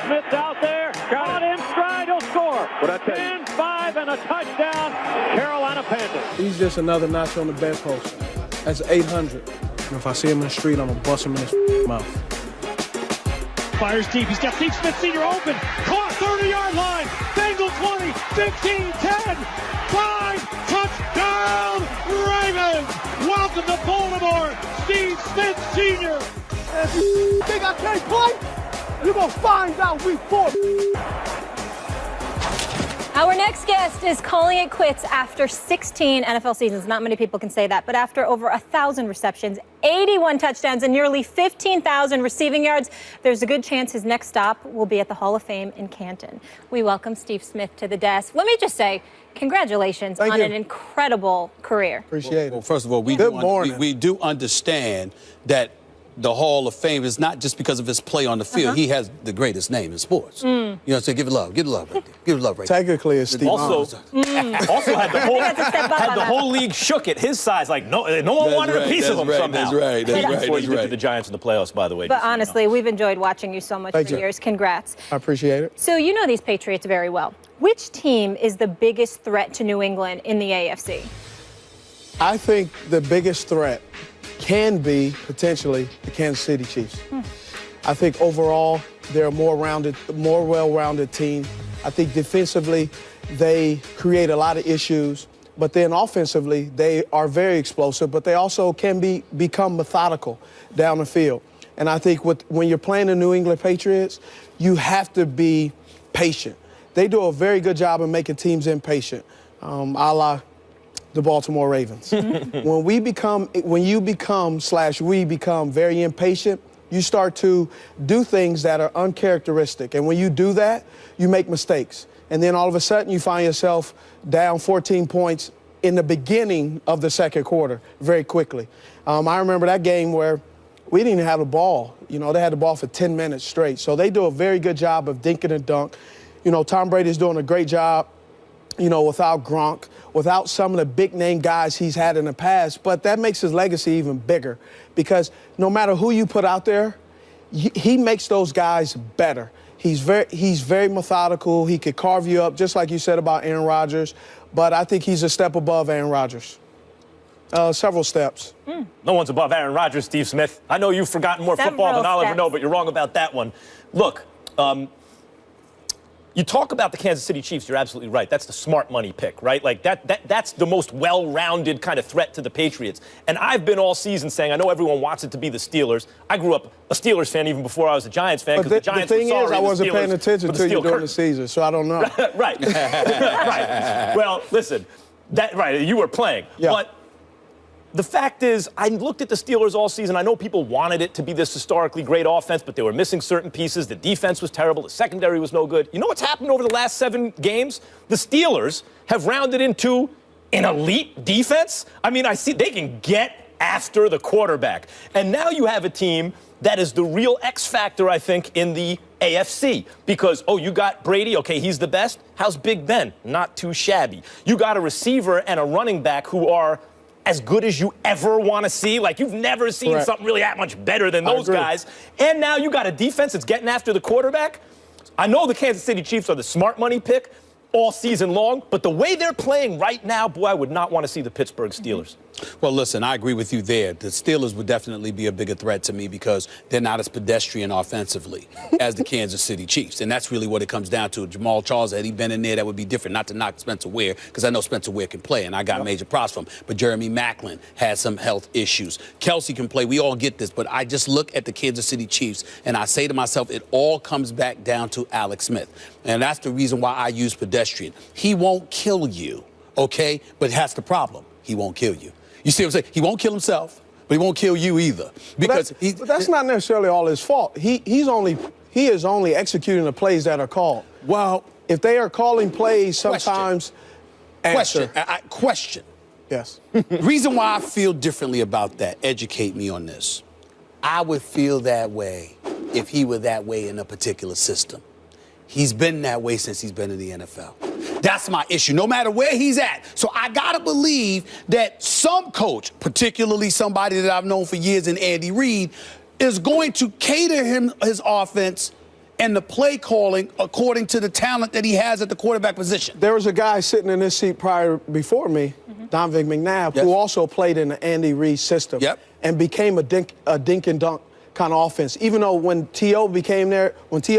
Smith's out there. Got in stride. He'll score. 10-5 and a touchdown. Carolina Panthers. He's just another notch on the bedpost. That's 800. And if I see him in the street, I'm going to bust him in his mouth. Fires deep. He's got Steve Smith Sr. open. Caught 30-yard line. Bengal 20, 15, 10, 5. Touchdown, Ravens. Welcome to Baltimore. Steve Smith Sr. If you think I can't play, you're going to find out week 4. Our next guest is calling it quits after 16 NFL seasons. Not many people can say that, but after over 1,000 receptions, 81 touchdowns, and nearly 15,000 receiving yards, there's a good chance his next stop will be at the Hall of Fame in Canton. We welcome Steve Smith to the desk. Let me just say, congratulations on an incredible career. Appreciate it. Well, first of all, we do understand that the Hall of Fame is not just because of his play on the field. He has the greatest name in sports. You know, so give it love. Give it love right there. Give it love right there. Technically, it's Steve. Also had the whole league shook at his size. Like, no one wanted a piece of him somehow. That's right. Before you get to the Giants in the playoffs, by the way. But honestly, we've enjoyed watching you so much for years. Congrats. I appreciate it. So you know these Patriots very well. Which team is the biggest threat to New England in the AFC? I think the biggest threat can be potentially the Kansas City Chiefs. I think overall they're a more well-rounded team. I think defensively they create a lot of issues, but then offensively they are very explosive, but they also can become methodical down the field. And I think when you're playing the New England Patriots, you have to be patient. They do a very good job of making teams impatient, a la the Baltimore Ravens. When we become very impatient, you start to do things that are uncharacteristic. And when you do that, you make mistakes. And then all of a sudden you find yourself down 14 points in the beginning of the second quarter very quickly. I remember that game where we didn't even have the ball. You know, they had the ball for 10 minutes straight. So they do a very good job of dink and dunk. You know, Tom Brady's doing a great job, you know, without Gronk, without some of the big-name guys he's had in the past. But that makes his legacy even bigger because no matter who you put out there, he makes those guys better. He's very methodical. He could carve you up, just like you said about Aaron Rodgers. But I think he's a step above Aaron Rodgers. Several steps. No one's above Aaron Rodgers, Steve Smith. I know you've forgotten more football than I'll ever know, but you're wrong about that one. Look, you talk about the Kansas City Chiefs, you're absolutely right. That's the smart money pick, right? Like that's the most well-rounded kind of threat to the Patriots. And I've been all season saying, I know everyone wants it to be the Steelers. I grew up a Steelers fan even before I was a Giants fan because the Giants were sorry. The thing is, I wasn't paying attention to you during the season, so I don't know. Right. Right. Well, listen, you were playing. Yeah. But the fact is, I looked at the Steelers all season. I know people wanted it to be this historically great offense, but they were missing certain pieces. The defense was terrible. The secondary was no good. You know what's happened over the last 7 games? The Steelers have rounded into an elite defense. I mean, I see they can get after the quarterback. And now you have a team that is the real X factor, I think, in the AFC. Because, you got Brady. Okay, he's the best. How's Big Ben? Not too shabby. You got a receiver and a running back who are as good as you ever want to see. Like, you've never seen something really that much better than those guys. And now you got a defense that's getting after the quarterback. I know the Kansas City Chiefs are the smart money pick all season long, but the way they're playing right now, boy, I would not want to see the Pittsburgh Steelers. Well, listen, I agree with you there. The Steelers would definitely be a bigger threat to me because they're not as pedestrian offensively as the Kansas City Chiefs. And that's really what it comes down to. Jamal Charles, had he been in there, that would be different. Not to knock Spencer Ware, because I know Spencer Ware can play, and I got major props from him. But Jeremy Maclin has some health issues. Kelsey can play. We all get this. But I just look at the Kansas City Chiefs, and I say to myself, it all comes back down to Alex Smith. And that's the reason why I use pedestrian. He won't kill you, okay? But that's the problem. He won't kill you. You see what I'm saying? He won't kill himself, but he won't kill you either. Because but that's not necessarily all his fault. He is only executing the plays that are called. Well, if they are calling plays, sometimes question. Yes. Reason why I feel differently about that, educate me on this. I would feel that way if he were that way in a particular system. He's been that way since he's been in the NFL. That's my issue, no matter where he's at. So I got to believe that some coach, particularly somebody that I've known for years in Andy Reid, is going to cater his offense and the play calling according to the talent that he has at the quarterback position. There was a guy sitting in this seat before me, Donovan McNabb, who also played in the Andy Reid system and became a dink and dunk kind of offense. Even though when T.O.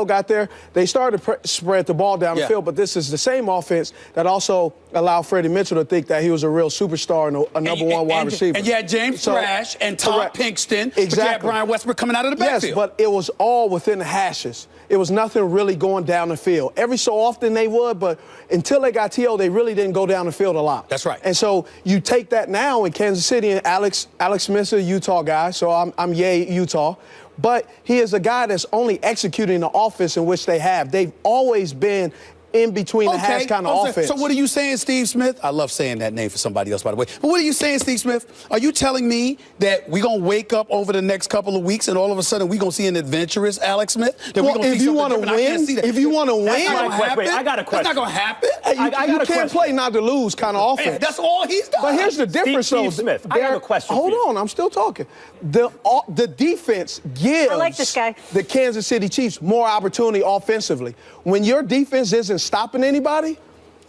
got there, they started to spread the ball down the field, but this is the same offense that also allowed Freddie Mitchell to think that he was a real superstar and a number one wide receiver. And you had James Thrash and Todd Pinkston. Exactly. But you had Brian Westbrook coming out of the backfield. Yes, but it was all within the hashes. It was nothing really going down the field. Every so often they would, but until they got T.O., they really didn't go down the field a lot. That's right. And so you take that now in Kansas City, and Alex Smith's a Utah guy, so I'm yay Utah. But he is a guy that's only executing the offense in which they have. They've always been in between the hash kind of offense. So what are you saying, Steve Smith? I love saying that name for somebody else, by the way. But what are you saying, Steve Smith? Are you telling me that we're going to wake up over the next couple of weeks and all of a sudden we're going to see an adventurous Alex Smith? That well, if you want to win, I got a question. That's not going to happen. You can't play not to lose kind of offense. Hey, that's all he's done. But here's the difference, Steve Smith, I have a question Hold for you. on, I'm still talking. The defense gives I like this guy. the Kansas City Chiefs more opportunity offensively. When your defense isn't stopping anybody,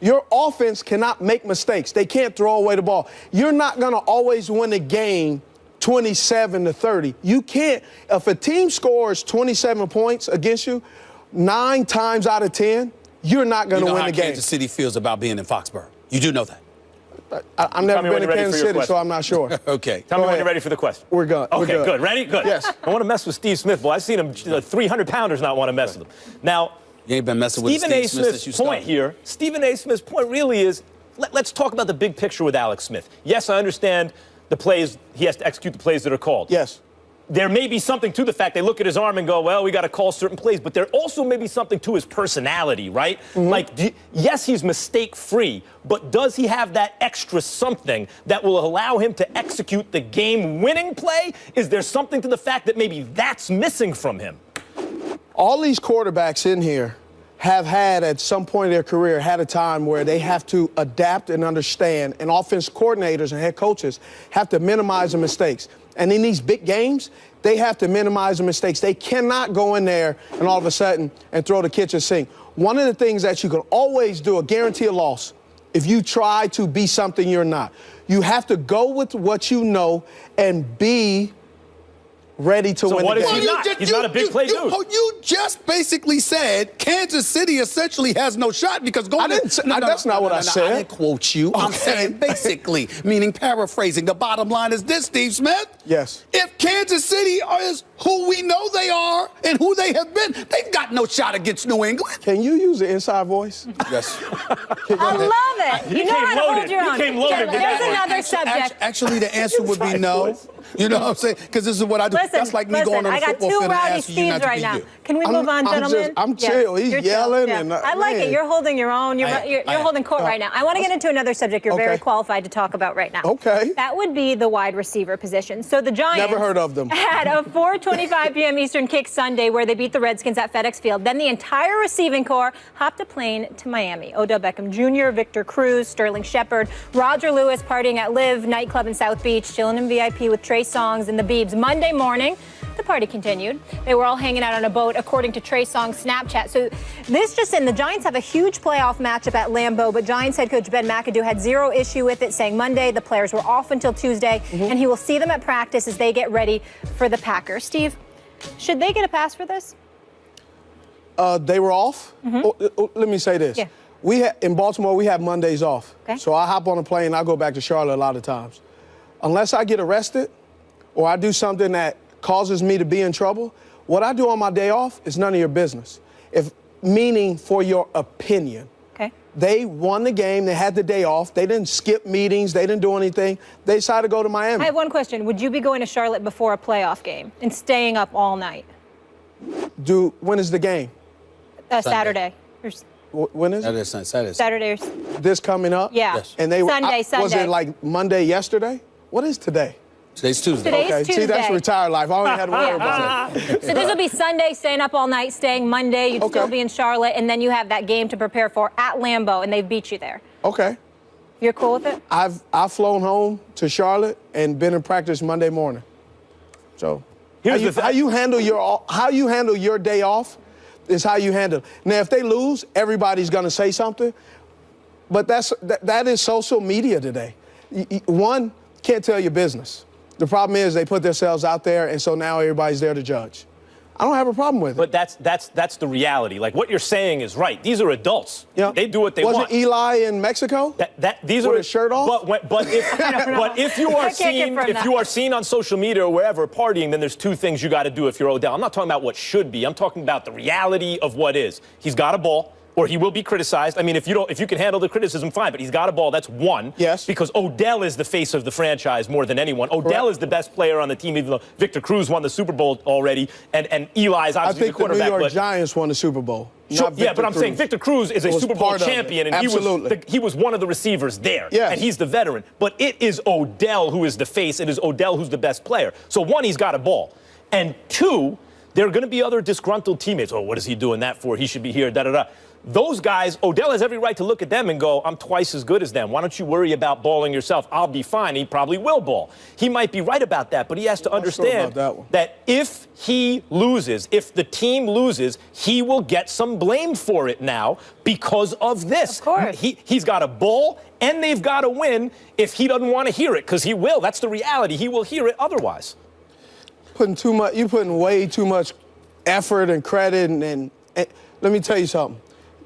your offense cannot make mistakes. They can't throw away the ball. You're not going to always win a game 27-30. You can't. If a team scores 27 points against you, 9 times out of 10, you're not going to win the game. Kansas City feels about being in Foxborough. You do know that. I've never been to Kansas City, so I'm not sure. Okay. Tell me when you're ready for the question. We're good. Okay, We're good. Ready? Good. Yes. I want to mess with Steve Smith. Boy, I've seen him, 300-pounders not want to mess with him. Now, you ain't been messing with Stephen A. Smith's point here, Stephen A. Smith's point really is, let's talk about the big picture with Alex Smith. Yes, I understand the plays, he has to execute the plays that are called. Yes. There may be something to the fact they look at his arm and go, well, we got to call certain plays, but there also may be something to his personality, right? Like, yes, he's mistake-free, but does he have that extra something that will allow him to execute the game-winning play? Is there something to the fact that maybe that's missing from him? All these quarterbacks in here have had, at some point in their career, had a time where they have to adapt and understand, and offense coordinators and head coaches have to minimize the mistakes. And in these big games, they have to minimize the mistakes. They cannot go in there and all of a sudden and throw the kitchen sink. One of the things that you can always do, a guarantee a loss, if you try to be something you're not. You have to go with what you know and be ready to win the game. So what is he not? He's not a big play dude. You just basically said Kansas City essentially has no shot because going that's not what I said. I didn't quote you. I'm saying basically, meaning paraphrasing. The bottom line is this, Steve Smith. Yes. If Kansas City is who we know they are and who they have been, they've got no shot against New England. Can you use the inside voice? Yes. I love it. You know how to hold your own. He came loaded. There's another subject. Actually, the answer would be no. You know what I'm saying? Because this is what I do. That's like me going on the football field and asking you not to be you. Can we move on, gentlemen? I'm chill. He's yelling. Yeah. And I like it. You're holding your own. You're holding court right now. I want to get into another subject you're very qualified to talk about right now. Okay. That would be the wide receiver position. So the Giants never heard of them. Had a 4:25 p.m. Eastern kick Sunday where they beat the Redskins at FedEx Field. Then the entire receiving corps hopped a plane to Miami. Odell Beckham Jr., Victor Cruz, Sterling Shepard, Roger Lewis partying at Live nightclub in South Beach, chilling in VIP with Trey Songz and the Beebs. Monday morning, the party continued. They were all hanging out on a boat, according to Trey Songz's Snapchat. So this just in, the Giants have a huge playoff matchup at Lambeau, but Giants head coach Ben McAdoo had zero issue with it, saying Monday the players were off until Tuesday, and he will see them at practice as they get ready for the Packers. Steve, should they get a pass for this? They were off? Let me say this. Yeah. In Baltimore, we have Mondays off. Okay. So I hop on a plane, I go back to Charlotte a lot of times. Unless I get arrested or I do something that causes me to be in trouble, what I do on my day off is none of your business. Meaning for your opinion. Okay. They won the game. They had the day off. They didn't skip meetings. They didn't do anything. They decided to go to Miami. I have one question. Would you be going to Charlotte before a playoff game and staying up all night? When is the game? Saturday. When is it? Saturday. This coming up? Yeah. Yes. And they Sunday. Was it like Monday yesterday? What is today? Today's Tuesday. Today's Tuesday. See, that's retired life. I only had to worry about that. So this will be Sunday, staying up all night, staying Monday. You'd still be in Charlotte, and then you have that game to prepare for at Lambeau, and they beat you there. Okay. You're cool with it? I've flown home to Charlotte and been in practice Monday morning. So how you handle your day off, It's how you handle it. Now, if they lose, everybody's going to say something. But that is social media today. One, can't tell your business. The problem is they put themselves out there, and so now everybody's there to judge. I don't have a problem with it. But that's the reality. Like, what you're saying is right. These are adults. Yeah. They do what they want. Wasn't Eli in Mexico? These with are his shirt off? But if you are seen on social media or wherever partying, then there's two things you got to do if you're Odell. I'm not talking about what should be. I'm talking about the reality of what is. He's got a ball, or he will be criticized. I mean, if you can handle the criticism, fine. But he's got a ball. That's one. Yes. Because Odell is the face of the franchise more than anyone. Odell is the best player on the team, even though Victor Cruz won the Super Bowl already, and Eli's obviously the quarterback. I think the New York Giants won the Super Bowl. Sure, yeah, but I'm saying Victor Cruz is a Super Bowl champion, and he was one of the receivers there, yes. And he's the veteran. But it is Odell who is the face. It is Odell who's the best player. So one, he's got a ball, and two, there are going to be other disgruntled teammates. Oh, what is he doing that for? He should be here. Da da da. Those guys, Odell has every right to look at them and go, I'm twice as good as them. Why don't you worry about balling yourself? I'll be fine. He probably will ball. He might be right about that, but he has to understand that if he loses, if the team loses, he will get some blame for it now because of this. Of course. He's got a ball, and they've got to win if he doesn't want to hear it, because he will. That's the reality. He will hear it otherwise. You're putting way too much effort and credit, and let me tell you something.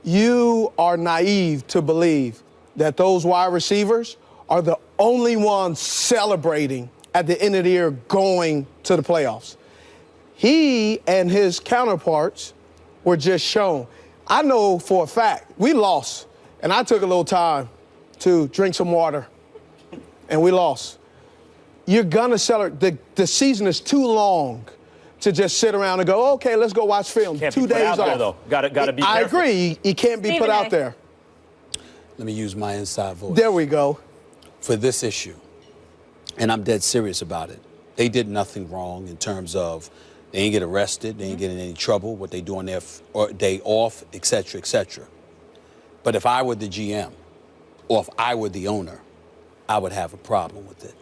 You are naive to believe that those wide receivers are the only ones celebrating at the end of the year going to the playoffs. He and his counterparts were just shown. I know for a fact we lost, and I took a little time to drink some water, and we lost. You're going to celebrate. The season is too long to just sit around and go, okay, let's go watch film. Can't 2 be put days out off. there, though. Got to be careful. I agree. He can't be put out there. Let me use my inside voice. There we go. For this issue, and I'm dead serious about it, they did nothing wrong in terms of they ain't get arrested, they ain't get in any trouble, what they do on their day off, et cetera, et cetera. But if I were the GM, or if I were the owner, I would have a problem with it.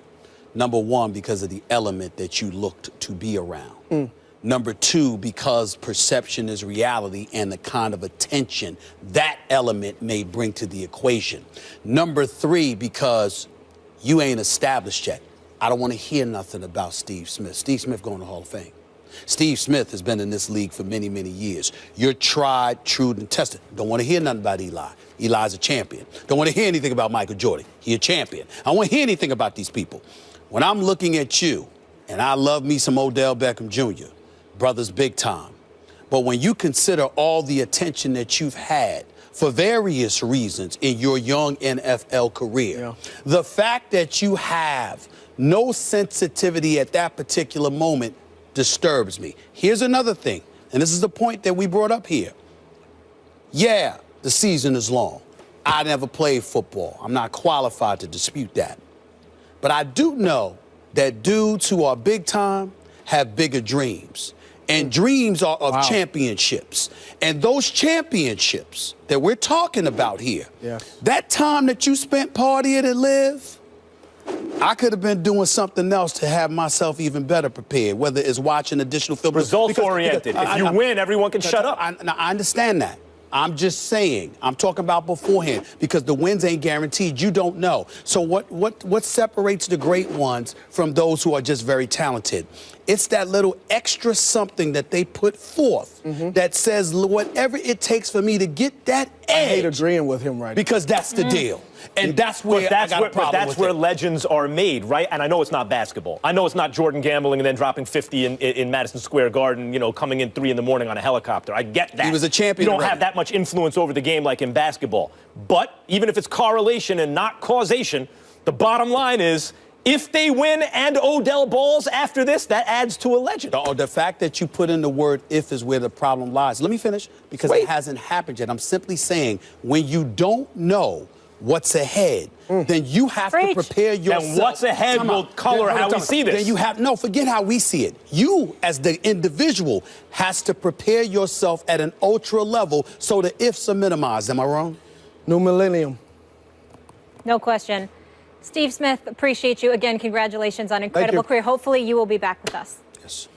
Number one, because of the element that you looked to be around. Number two, because perception is reality and the kind of attention that element may bring to the equation. Number three, because you ain't established yet. I don't want to hear nothing about Steve Smith. Steve Smith going to the Hall of Fame. Steve Smith has been in this league for many, many years. You're tried, true, and tested. Don't want to hear nothing about Eli. Eli's a champion. Don't want to hear anything about Michael Jordan. He a champion. I don't want to hear anything about these people. When I'm looking at you, and I love me some Odell Beckham Jr., brothers big time, but when you consider all the attention that you've had for various reasons in your young NFL career, the fact that you have no sensitivity at that particular moment disturbs me. Here's another thing, and this is the point that we brought up here. Yeah, the season is long. I never played football. I'm not qualified to dispute that. But I do know that dudes who are big time have bigger dreams. And dreams are of championships. And those championships that we're talking about here, that time that you spent partying and live, I could have been doing something else to have myself even better prepared, whether it's watching additional film. Results-oriented. If you win, everyone can shut up. I understand that. I'm just saying, I'm talking about beforehand, because the wins ain't guaranteed. You don't know. So what separates the great ones from those who are just very talented? It's that little extra something that they put forth that says whatever it takes for me to get that edge. I hate agreeing with him right now. Because that's the deal. And that's where I got a problem with it. But that's where legends are made, right? And I know it's not basketball. I know it's not Jordan gambling and then dropping 50 in Madison Square Garden, you know, coming in 3 in the morning on a helicopter. I get that. He was a champion. You don't have that much influence over the game like in basketball. But even if it's correlation and not causation, the bottom line is, if they win and Odell balls after this, that adds to a legend. The fact that you put in the word "if" is where the problem lies. Let me finish, because it hasn't happened yet. I'm simply saying, when you don't know what's ahead, then you have to prepare yourself. And what's ahead will color how we see this. Then you have, no, forget how we see it. You, as the individual, has to prepare yourself at an ultra level so the ifs are minimized. Am I wrong? New millennium. No question. Steve Smith, appreciate you. Again, congratulations on an incredible career. Hopefully you will be back with us. Yes.